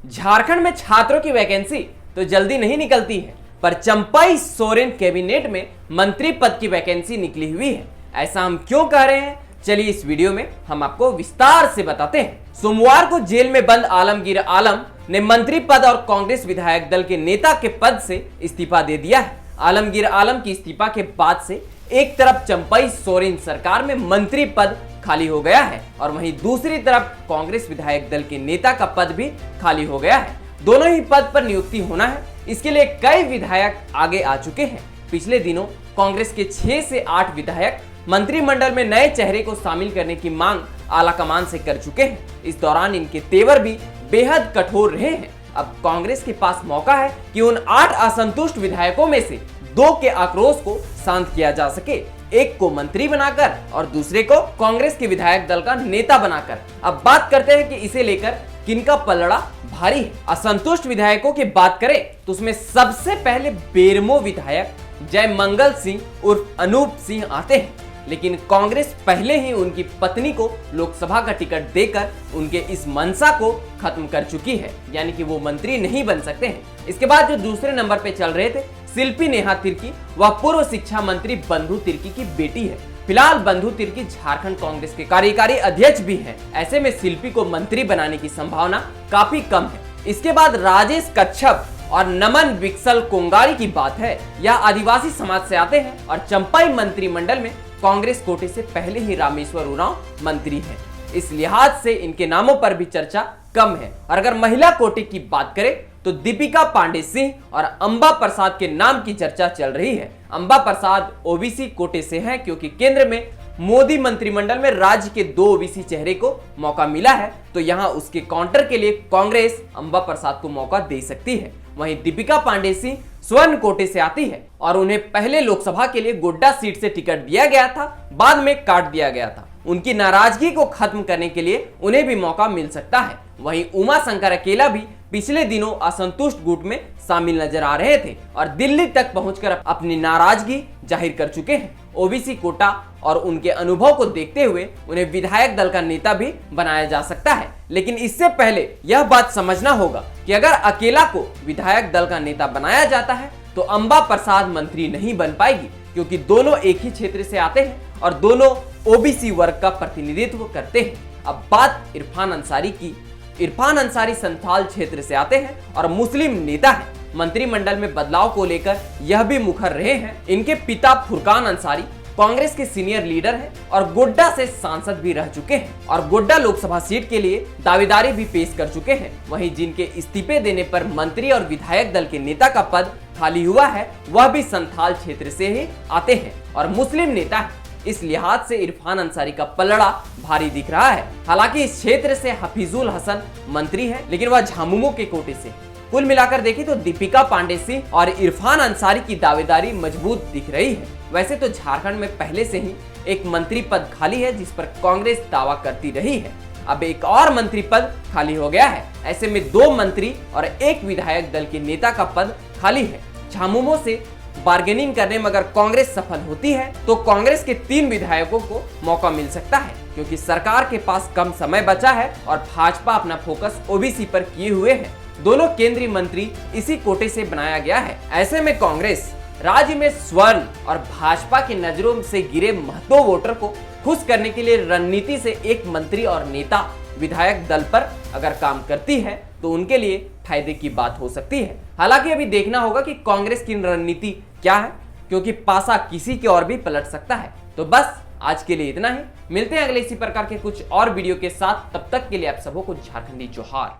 झारखंड में छात्रों की वैकेंसी तो जल्दी नहीं निकलती है, पर चंपाई सोरेन कैबिनेट में मंत्री पद की वैकेंसी निकली हुई है। ऐसा हम क्यों कह रहे हैं, चलिए इस वीडियो में हम आपको विस्तार से बताते हैं। सोमवार को जेल में बंद आलमगीर आलम ने मंत्री पद और कांग्रेस विधायक दल के नेता के पद से इस्तीफा दे दिया है। आलमगीर आलम की इस्तीफा के बाद से एक तरफ चंपाई सोरेन सरकार में मंत्री पद खाली हो गया है और वहीं दूसरी तरफ कांग्रेस विधायक दल के नेता का पद भी खाली हो गया है। दोनों ही पद पर नियुक्ति होना है, इसके लिए कई विधायक आगे आ चुके हैं। पिछले दिनों कांग्रेस के 6 से 8 विधायक मंत्रिमंडल में नए चेहरे को शामिल करने की मांग आलाकमान से कर चुके हैं। इस दौरान इनके तेवर भी बेहद कठोर रहे हैं। अब कांग्रेस के पास मौका है कि उन 8 असंतुष्ट विधायकों में से 2 के आक्रोश को शांत किया जा सके, एक को मंत्री बनाकर और दूसरे को कांग्रेस के विधायक दल का नेता बनाकर। अब बात करते हैं कि इसे लेकर किनका पलड़ा भारी है। असंतुष्ट विधायकों की बात करें तो उसमें सबसे पहले बेरमो विधायक जयमंगल सिंह उर्फ अनूप सिंह आते हैं, लेकिन कांग्रेस पहले ही उनकी पत्नी को लोकसभा का टिकट देकर उनके इस मंशा को खत्म कर चुकी है, यानी कि वो मंत्री नहीं बन सकते हैं। इसके बाद जो दूसरे नंबर पे चल रहे थे शिल्पी नेहा तिर्की, वह पूर्व शिक्षा मंत्री बंधु तिर्की की बेटी है। फिलहाल बंधु तिर्की झारखंड कांग्रेस के कार्यकारी अध्यक्ष भी हैं। ऐसे में शिल्पी को मंत्री बनाने की संभावना काफी कम है। इसके बाद राजेश कच्छप और नमन विक्सल कोंगारी की बात है। यह आदिवासी समाज से आते हैं और चंपाई मंत्रिमंडल में कांग्रेस कोटे से पहले ही रामेश्वर उरांव मंत्री हैं। इस लिहाज से इनके नामों पर भी चर्चा कम है। और अगर महिला कोटे की बात करें तो दीपिका पांडे सिंह और अंबा प्रसाद के नाम की चर्चा चल रही है। अंबा प्रसाद ओबीसी कोटे से हैं क्योंकि केंद्र में मोदी मंत्रिमंडल में राज्य के 2 ओबीसी चेहरे को मौका मिला है, तो यहां उसके काउंटर के लिए कांग्रेस अंबा प्रसाद को मौका दे सकती है। वहीं दीपिका पांडे सिंह स्वर्ण कोटे से आती है और उन्हें पहले लोकसभा के लिए गोड्डा सीट से टिकट दिया गया था, बाद में काट दिया गया था। उनकी नाराजगी को खत्म करने के लिए उन्हें भी मौका मिल सकता है। वहीं उमा शंकर अकेला भी पिछले दिनों असंतुष्ट गुट में शामिल नजर आ रहे थे और दिल्ली तक पहुंचकर अपनी नाराजगी जाहिर कर चुके हैं। ओबीसी कोटा और उनके अनुभव को देखते हुए उन्हें विधायक दल का नेता भी बनाया जा सकता है, लेकिन इससे पहले यह बात समझना होगा कि अगर अकेला को विधायक दल का नेता बनाया जाता है तो अंबा प्रसाद मंत्री नहीं बन पाएगी, क्योंकि दोनों एक ही क्षेत्र से आते हैं और दोनों ओबीसी वर्ग का प्रतिनिधित्व करते हैं। अब बात इरफान अंसारी की। इरफान अंसारी संथाल क्षेत्र से आते हैं और मुस्लिम नेता हैं। मंत्रिमंडल में बदलाव को लेकर यह भी मुखर रहे हैं। इनके पिता फुरकान अंसारी कांग्रेस के सीनियर लीडर हैं और गोड्डा से सांसद भी रह चुके हैं और गोड्डा लोकसभा सीट के लिए दावेदारी भी पेश कर चुके हैं। वहीं जिनके इस्तीफे देने पर मंत्री और विधायक दल के नेता का पद खाली हुआ है, वह भी संथाल क्षेत्र से ही आते हैं और मुस्लिम नेता है। इस लिहाज से इरफान अंसारी का पलड़ा भारी दिख रहा है। हालांकि इस क्षेत्र से हफीजुल हसन मंत्री है, लेकिन वह झामुमो के कोटे से। कुल मिलाकर देखें तो दीपिका पांडे सिंह और इरफान अंसारी की दावेदारी मजबूत दिख रही है। वैसे तो झारखंड में पहले से ही एक मंत्री पद खाली है जिस पर कांग्रेस दावा करती रही है। अब एक और मंत्री पद खाली हो गया है। ऐसे में 2 मंत्री और 1 विधायक दल के नेता का पद खाली है। झामुमो से बार्गेनिंग करने में अगर कांग्रेस सफल होती है तो कांग्रेस के 3 विधायकों को मौका मिल सकता है, क्योंकि सरकार के पास कम समय बचा है और भाजपा अपना फोकस ओबीसी पर किए हुए है। दोनों केंद्रीय मंत्री इसी कोटे से बनाया गया है। ऐसे में कांग्रेस राज्य में स्वर्ण और भाजपा की नजरों से गिरे महतो वोटर को खुश करने के लिए रणनीति से एक मंत्री और नेता विधायक दल पर अगर काम करती है तो उनके लिए फायदे की बात हो सकती है। हालांकि अभी देखना होगा कि कांग्रेस की रणनीति क्या है, क्योंकि पासा किसी की ओर भी पलट सकता है। तो बस आज के लिए इतना ही। मिलते हैं अगले इसी प्रकार के कुछ और वीडियो के साथ। तब तक के लिए आप सबों को झारखंडी जोहार।